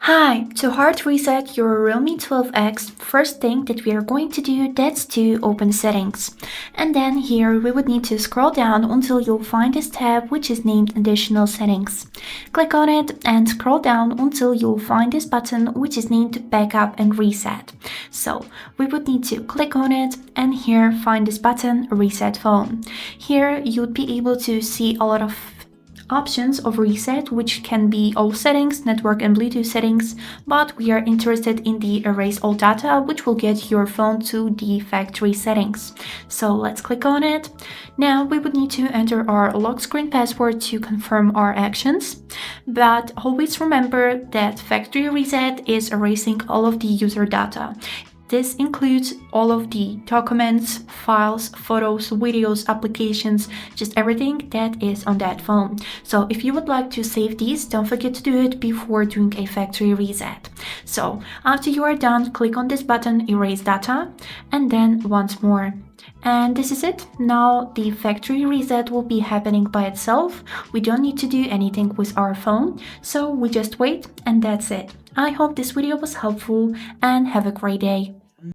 Hi, to hard reset your Realme 12x, first thing that we are going to do, that's to open settings. And then here we would need to scroll down until you'll find this tab which is named additional settings. Click on it and scroll down until you'll find this button which is named backup and reset. So we would need to click on it and here find this button reset phone. Here you'd be able to see a lot of options of reset, which can be all settings, network and Bluetooth settings, but we are interested in the erase all data, which will get your phone to the factory settings. So let's click on it. Now we would need to enter our lock screen password to confirm our actions, but always remember that factory reset is erasing all of the user data. This includes all of the documents, files, photos, videos, applications, just everything that is on that phone. So if you would like to save these, don't forget to do it before doing a factory reset. So after you are done, click on this button, erase data, and then once more. And this is it. Now the factory reset will be happening by itself. We don't need to do anything with our phone, so we just wait and that's it. I hope this video was helpful and have a great day.